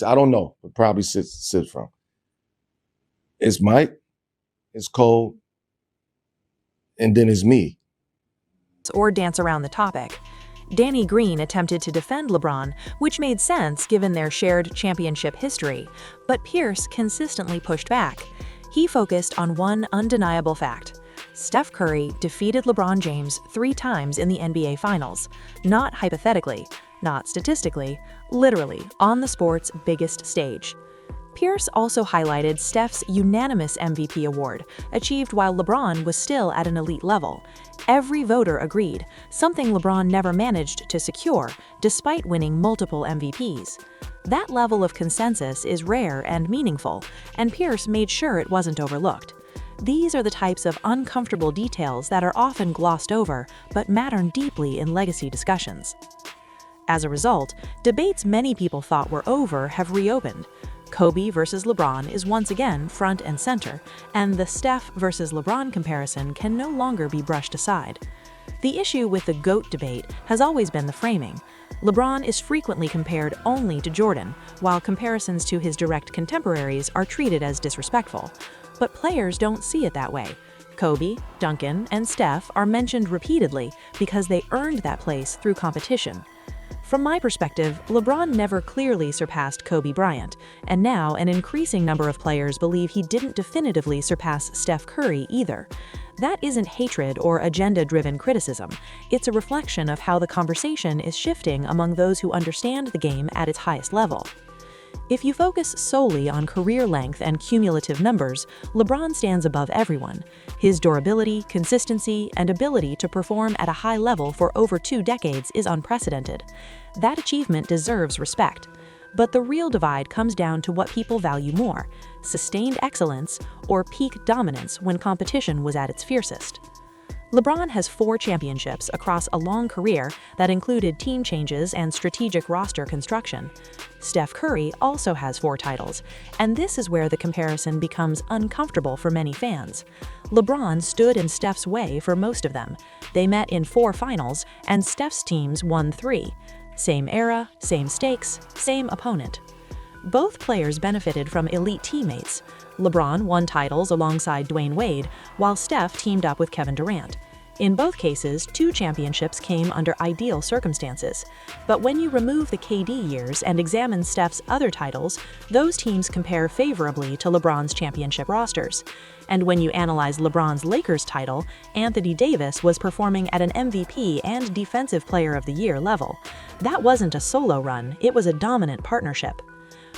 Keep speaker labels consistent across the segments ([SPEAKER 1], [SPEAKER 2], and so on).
[SPEAKER 1] I don't know. It probably sits from. It's Mike, it's Cole, and then it's me.
[SPEAKER 2] Or dance around the topic. Danny Green attempted to defend LeBron, which made sense given their shared championship history, but Pierce consistently pushed back. He focused on one undeniable fact. Steph Curry defeated LeBron James 3 times in the NBA Finals, not hypothetically, not statistically, literally on the sport's biggest stage. Pierce also highlighted Steph's unanimous MVP award, achieved while LeBron was still at an elite level. Every voter agreed, something LeBron never managed to secure, despite winning multiple MVPs. That level of consensus is rare and meaningful, and Pierce made sure it wasn't overlooked. These are the types of uncomfortable details that are often glossed over, but matter deeply in legacy discussions. As a result, debates many people thought were over have reopened. Kobe versus LeBron is once again front and center, and the Steph versus LeBron comparison can no longer be brushed aside. The issue with the GOAT debate has always been the framing. LeBron is frequently compared only to Jordan, while comparisons to his direct contemporaries are treated as disrespectful. But players don't see it that way. Kobe, Duncan, and Steph are mentioned repeatedly because they earned that place through competition. From my perspective, LeBron never clearly surpassed Kobe Bryant, and now an increasing number of players believe he didn't definitively surpass Steph Curry either. That isn't hatred or agenda-driven criticism. It's a reflection of how the conversation is shifting among those who understand the game at its highest level. If you focus solely on career length and cumulative numbers, LeBron stands above everyone. His durability, consistency, and ability to perform at a high level for over 2 decades is unprecedented. That achievement deserves respect. But the real divide comes down to what people value more: sustained excellence or peak dominance when competition was at its fiercest. LeBron has 4 championships across a long career that included team changes and strategic roster construction. Steph Curry also has 4 titles, and this is where the comparison becomes uncomfortable for many fans. LeBron stood in Steph's way for most of them. They met in 4 finals, and Steph's teams won 3. Same era, same stakes, same opponent. Both players benefited from elite teammates. LeBron won titles alongside Dwayne Wade, while Steph teamed up with Kevin Durant. In both cases, 2 championships came under ideal circumstances. But when you remove the KD years and examine Steph's other titles, those teams compare favorably to LeBron's championship rosters. And when you analyze LeBron's Lakers title, Anthony Davis was performing at an MVP and Defensive Player of the Year level. That wasn't a solo run, it was a dominant partnership.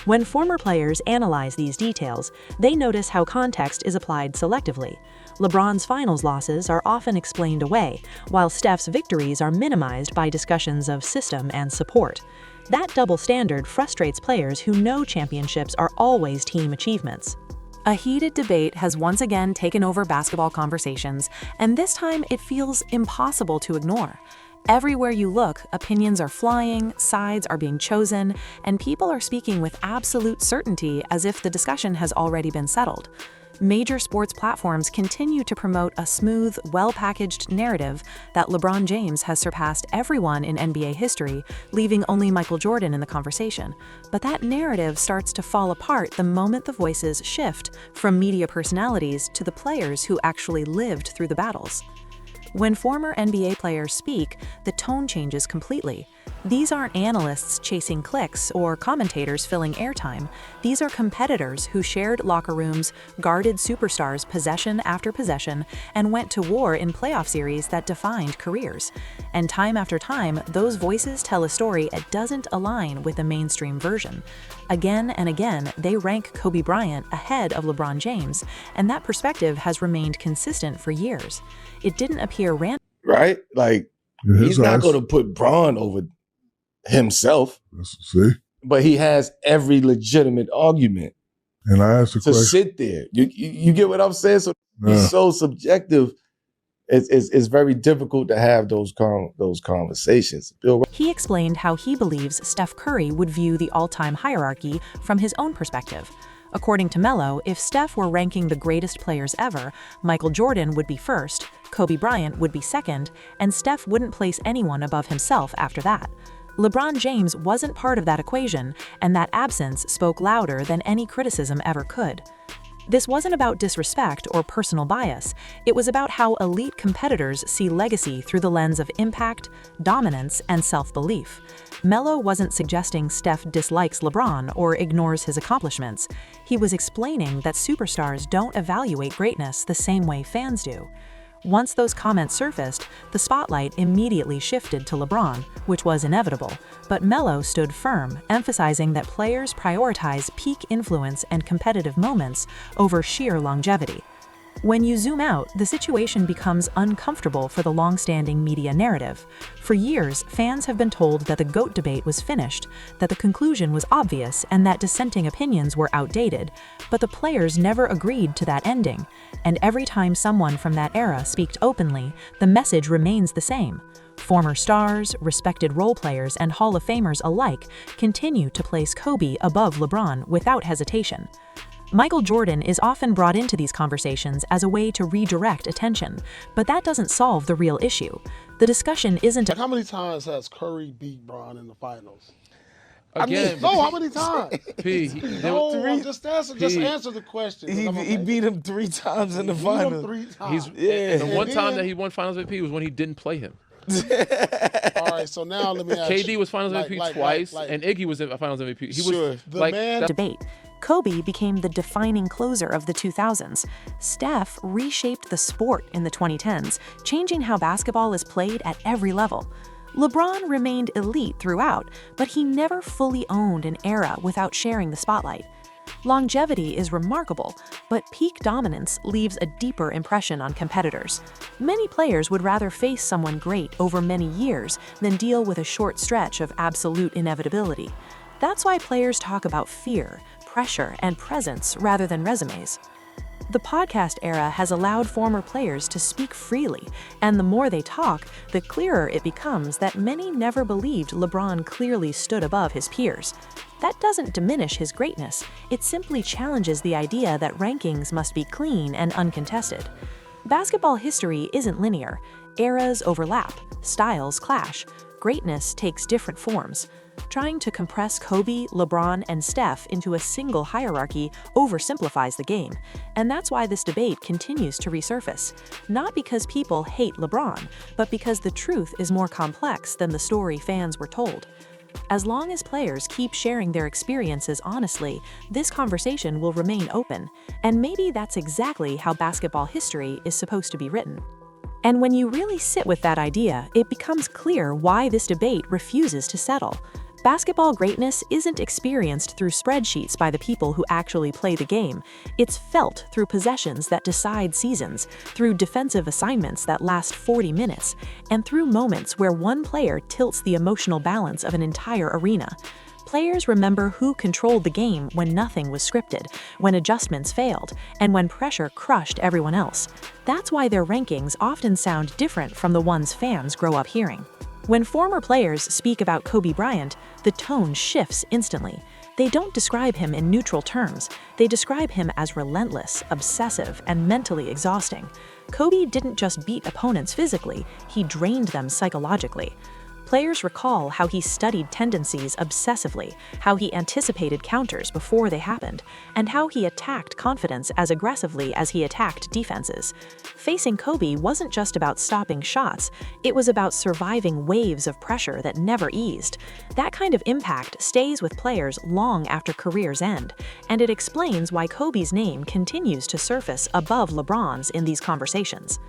[SPEAKER 2] When former players analyze these details, they notice how context is applied selectively. LeBron's finals losses are often explained away, while Steph's victories are minimized by discussions of system and support. That double standard frustrates players who know championships are always team achievements. A heated debate has once again taken over basketball conversations, and this time it feels impossible to ignore. Everywhere you look, opinions are flying, sides are being chosen, and people are speaking with absolute certainty as if the discussion has already been settled. Major sports platforms continue to promote a smooth, well-packaged narrative that LeBron James has surpassed everyone in NBA history, leaving only Michael Jordan in the conversation. But that narrative starts to fall apart the moment the voices shift from media personalities to the players who actually lived through the battles. When former NBA players speak, the tone changes completely. These aren't analysts chasing clicks or commentators filling airtime. These are competitors who shared locker rooms, guarded superstars possession after possession, and went to war in playoff series that defined careers. And time after time, those voices tell a story that doesn't align with the mainstream version. Again and again, they rank Kobe Bryant ahead of LeBron James, and that perspective has remained consistent for years. It didn't appear random.
[SPEAKER 1] Right? Like, he's not going to put Bron over himself.
[SPEAKER 3] See?
[SPEAKER 1] But he has every legitimate argument.
[SPEAKER 3] And I asked the
[SPEAKER 1] to
[SPEAKER 3] question.
[SPEAKER 1] sit there. You get what I'm saying? So it's so subjective. It's very difficult to have those conversations.
[SPEAKER 2] He explained how he believes Steph Curry would view the all-time hierarchy from his own perspective. According to Melo, if Steph were ranking the greatest players ever, Michael Jordan would be first, Kobe Bryant would be second, and Steph wouldn't place anyone above himself after that. LeBron James wasn't part of that equation, and that absence spoke louder than any criticism ever could. This wasn't about disrespect or personal bias, it was about how elite competitors see legacy through the lens of impact, dominance, and self-belief. Melo wasn't suggesting Steph dislikes LeBron or ignores his accomplishments. He was explaining that superstars don't evaluate greatness the same way fans do. Once those comments surfaced, the spotlight immediately shifted to LeBron, which was inevitable, but Melo stood firm, emphasizing that players prioritize peak influence and competitive moments over sheer longevity. When you zoom out, the situation becomes uncomfortable for the long-standing media narrative. For years, fans have been told that the GOAT debate was finished, that the conclusion was obvious, and that dissenting opinions were outdated, but the players never agreed to that ending. And every time someone from that era speaks openly, the message remains the same. Former stars, respected role players, and Hall of Famers alike continue to place Kobe above LeBron without hesitation. Michael Jordan is often brought into these conversations as a way to redirect attention, but that doesn't solve the real issue. The discussion isn't—
[SPEAKER 3] How many times has Curry beat Bron in the finals?
[SPEAKER 4] Again,
[SPEAKER 3] how many times?
[SPEAKER 4] Just
[SPEAKER 3] answer the question.
[SPEAKER 1] He beat him 3 times in the finals.
[SPEAKER 3] 3 times.
[SPEAKER 4] And the one time that he won Finals MVP was when he didn't play him.
[SPEAKER 3] All right, so now let me ask you.
[SPEAKER 4] KD was Finals MVP twice, and Iggy was Finals MVP. He was
[SPEAKER 2] debate. Kobe became the defining closer of the 2000s. Steph reshaped the sport in the 2010s, changing how basketball is played at every level. LeBron remained elite throughout, but he never fully owned an era without sharing the spotlight. Longevity is remarkable, but peak dominance leaves a deeper impression on competitors. Many players would rather face someone great over many years than deal with a short stretch of absolute inevitability. That's why players talk about fear, pressure, and presence rather than resumes. The podcast era has allowed former players to speak freely, and the more they talk, the clearer it becomes that many never believed LeBron clearly stood above his peers. That doesn't diminish his greatness, it simply challenges the idea that rankings must be clean and uncontested. Basketball history isn't linear. Eras overlap, styles clash, greatness takes different forms. Trying to compress Kobe, LeBron, and Steph into a single hierarchy oversimplifies the game, and that's why this debate continues to resurface. Not because people hate LeBron, but because the truth is more complex than the story fans were told. As long as players keep sharing their experiences honestly, this conversation will remain open, and maybe that's exactly how basketball history is supposed to be written. And when you really sit with that idea, it becomes clear why this debate refuses to settle. Basketball greatness isn't experienced through spreadsheets by the people who actually play the game. It's felt through possessions that decide seasons, through defensive assignments that last 40 minutes, and through moments where one player tilts the emotional balance of an entire arena. Players remember who controlled the game when nothing was scripted, when adjustments failed, and when pressure crushed everyone else. That's why their rankings often sound different from the ones fans grow up hearing. When former players speak about Kobe Bryant, the tone shifts instantly. They don't describe him in neutral terms. They describe him as relentless, obsessive, and mentally exhausting. Kobe didn't just beat opponents physically, he drained them psychologically. Players recall how he studied tendencies obsessively, how he anticipated counters before they happened, and how he attacked confidence as aggressively as he attacked defenses. Facing Kobe wasn't just about stopping shots, it was about surviving waves of pressure that never eased. That kind of impact stays with players long after careers end, and it explains why Kobe's name continues to surface above LeBron's in these conversations.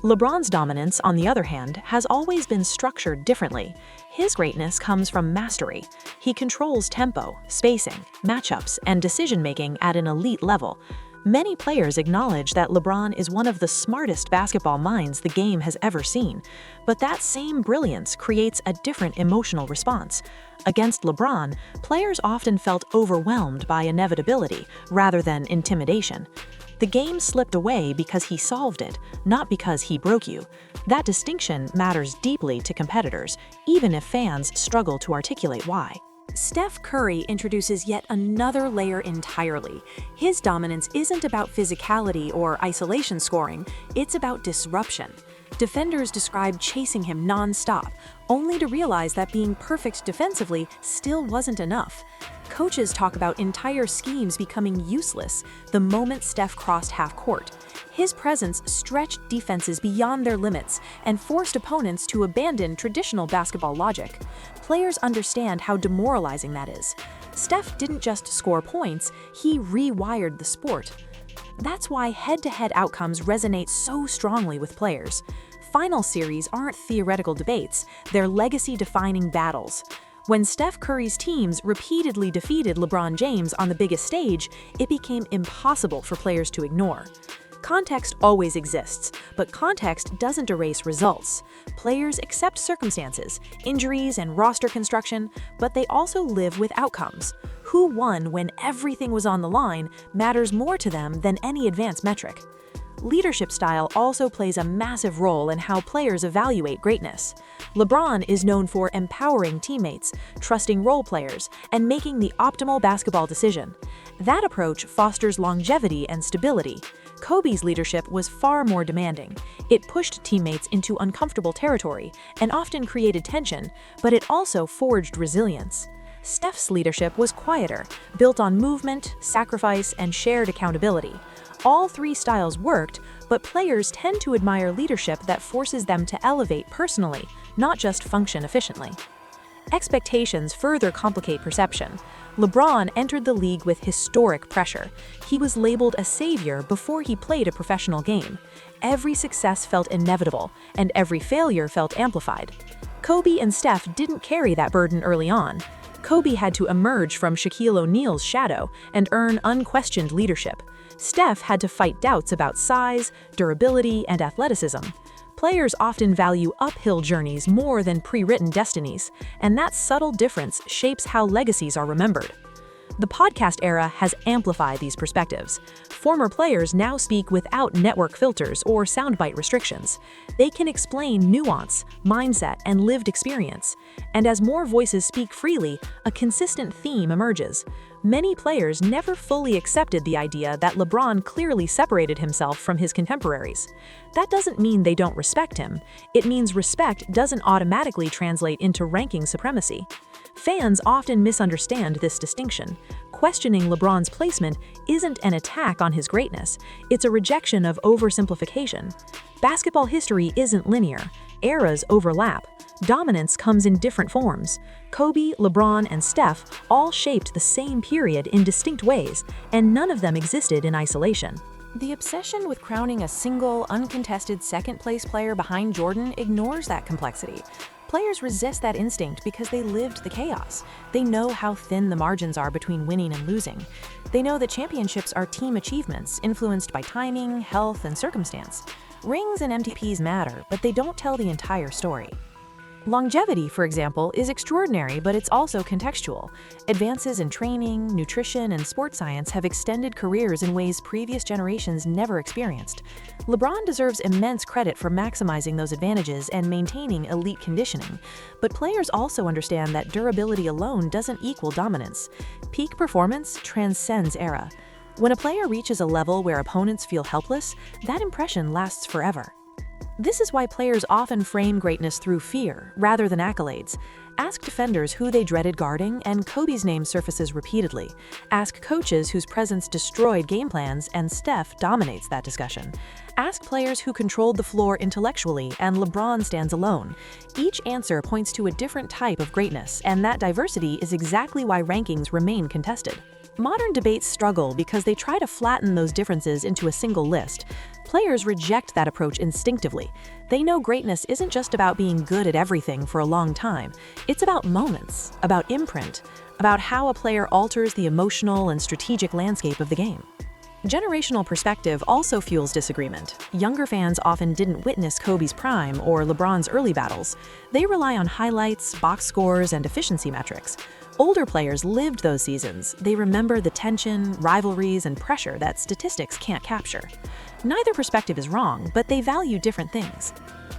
[SPEAKER 2] LeBron's dominance, on the other hand, has always been structured differently. His greatness comes from mastery. He controls tempo, spacing, matchups, and decision-making at an elite level. Many players acknowledge that LeBron is one of the smartest basketball minds the game has ever seen, but that same brilliance creates a different emotional response. Against LeBron, players often felt overwhelmed by inevitability rather than intimidation. The game slipped away because he solved it, not because he broke you. That distinction matters deeply to competitors, even if fans struggle to articulate why. Steph Curry introduces yet another layer entirely. His dominance isn't about physicality or isolation scoring, it's about disruption. Defenders described chasing him non-stop, only to realize that being perfect defensively still wasn't enough. Coaches talk about entire schemes becoming useless the moment Steph crossed half court. His presence stretched defenses beyond their limits and forced opponents to abandon traditional basketball logic. Players understand how demoralizing that is. Steph didn't just score points, he rewired the sport. That's why head-to-head outcomes resonate so strongly with players. Final series aren't theoretical debates, they're legacy-defining battles. When Steph Curry's teams repeatedly defeated LeBron James on the biggest stage, it became impossible for players to ignore. Context always exists, but context doesn't erase results. Players accept circumstances, injuries, and roster construction, but they also live with outcomes. Who won when everything was on the line matters more to them than any advanced metric. Leadership style also plays a massive role in how players evaluate greatness. LeBron is known for empowering teammates, trusting role players, and making the optimal basketball decision. That approach fosters longevity and stability. Kobe's leadership was far more demanding. It pushed teammates into uncomfortable territory and often created tension, but it also forged resilience. Steph's leadership was quieter, built on movement, sacrifice, and shared accountability. All three styles worked, but players tend to admire leadership that forces them to elevate personally, not just function efficiently. Expectations further complicate perception. LeBron entered the league with historic pressure. He was labeled a savior before he played a professional game. Every success felt inevitable, and every failure felt amplified. Kobe and Steph didn't carry that burden early on. Kobe had to emerge from Shaquille O'Neal's shadow and earn unquestioned leadership. Steph had to fight doubts about size, durability, and athleticism. Players often value uphill journeys more than pre-written destinies, and that subtle difference shapes how legacies are remembered. The podcast era has amplified these perspectives. Former players now speak without network filters or soundbite restrictions. They can explain nuance, mindset, and lived experience. And as more voices speak freely, a consistent theme emerges. Many players never fully accepted the idea that LeBron clearly separated himself from his contemporaries. That doesn't mean they don't respect him. It means respect doesn't automatically translate into ranking supremacy. Fans often misunderstand this distinction. Questioning LeBron's placement isn't an attack on his greatness, it's a rejection of oversimplification. Basketball history isn't linear. Eras overlap. Dominance comes in different forms. Kobe, LeBron, and Steph all shaped the same period in distinct ways, and none of them existed in isolation. The obsession with crowning a single, uncontested second-place player behind Jordan ignores that complexity. Players resist that instinct because they lived the chaos. They know how thin the margins are between winning and losing. They know that championships are team achievements influenced by timing, health, and circumstance. Rings and MVPs matter, but they don't tell the entire story. Longevity, for example, is extraordinary, but it's also contextual. Advances in training, nutrition, and sports science have extended careers in ways previous generations never experienced. LeBron deserves immense credit for maximizing those advantages and maintaining elite conditioning. But players also understand that durability alone doesn't equal dominance. Peak performance transcends era. When a player reaches a level where opponents feel helpless, that impression lasts forever. This is why players often frame greatness through fear, rather than accolades. Ask defenders who they dreaded guarding, and Kobe's name surfaces repeatedly. Ask coaches whose presence destroyed game plans, and Steph dominates that discussion. Ask players who controlled the floor intellectually, and LeBron stands alone. Each answer points to a different type of greatness, and that diversity is exactly why rankings remain contested. Modern debates struggle because they try to flatten those differences into a single list. Players reject that approach instinctively. They know greatness isn't just about being good at everything for a long time. It's about moments, about imprint, about how a player alters the emotional and strategic landscape of the game. Generational perspective also fuels disagreement. Younger fans often didn't witness Kobe's prime or LeBron's early battles. They rely on highlights, box scores, and efficiency metrics. Older players lived those seasons. They remember the tension, rivalries, and pressure that statistics can't capture. Neither perspective is wrong, but they value different things.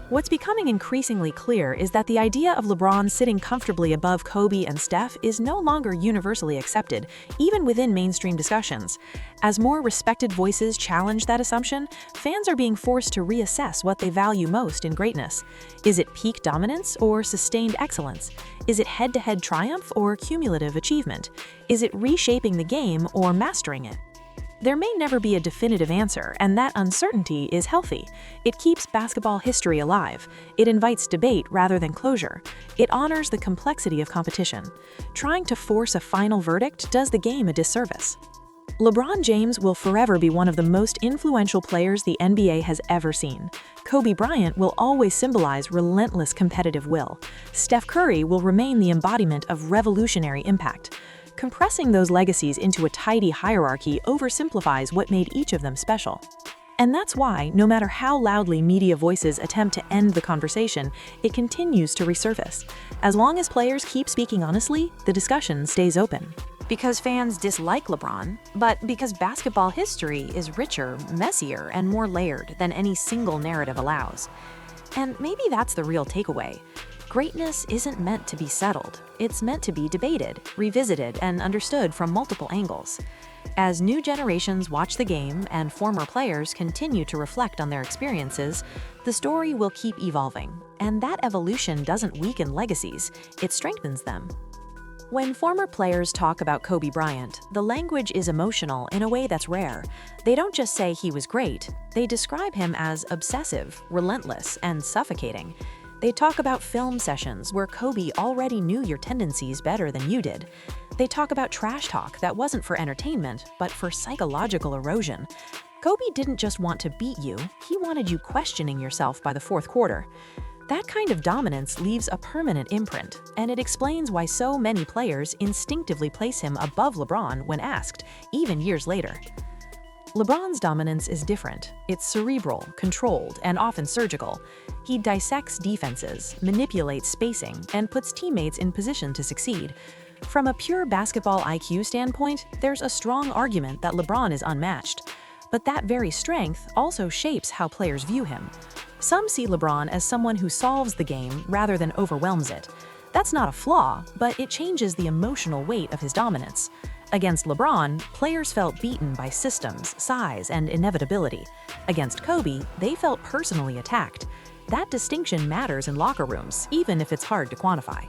[SPEAKER 2] What's becoming increasingly clear is that the idea of LeBron sitting comfortably above Kobe and Steph is no longer universally accepted, even within mainstream discussions. As more respected voices challenge that assumption, fans are being forced to reassess what they value most in greatness. Is it peak dominance or sustained excellence? Is it head-to-head triumph or cumulative achievement? Is it reshaping the game or mastering it? There may never be a definitive answer, and that uncertainty is healthy. It keeps basketball history alive. It invites debate rather than closure. It honors the complexity of competition. Trying to force a final verdict does the game a disservice. LeBron James will forever be one of the most influential players the NBA has ever seen. Kobe Bryant will always symbolize relentless competitive will. Steph Curry will remain the embodiment of revolutionary impact. Compressing those legacies into a tidy hierarchy oversimplifies what made each of them special. And that's why, no matter how loudly media voices attempt to end the conversation, it continues to resurface. As long as players keep speaking honestly, the discussion stays open. Because fans dislike LeBron, but because basketball history is richer, messier, and more layered than any single narrative allows. And maybe that's the real takeaway. Greatness isn't meant to be settled. It's meant to be debated, revisited, and understood from multiple angles. As new generations watch the game and former players continue to reflect on their experiences, the story will keep evolving. And that evolution doesn't weaken legacies, it strengthens them. When former players talk about Kobe Bryant, the language is emotional in a way that's rare. They don't just say he was great, they describe him as obsessive, relentless, and suffocating. They talk about film sessions where Kobe already knew your tendencies better than you did. They talk about trash talk that wasn't for entertainment, but for psychological erosion. Kobe didn't just want to beat you, he wanted you questioning yourself by the fourth quarter. That kind of dominance leaves a permanent imprint, and it explains why so many players instinctively place him above LeBron when asked, even years later. LeBron's dominance is different. It's cerebral, controlled, and often surgical. He dissects defenses, manipulates spacing, and puts teammates in position to succeed. From a pure basketball IQ standpoint, there's a strong argument that LeBron is unmatched. But that very strength also shapes how players view him. Some see LeBron as someone who solves the game rather than overwhelms it. That's not a flaw, but it changes the emotional weight of his dominance. Against LeBron, players felt beaten by systems, size, and inevitability. Against Kobe, they felt personally attacked. That distinction matters in locker rooms, even if it's hard to quantify.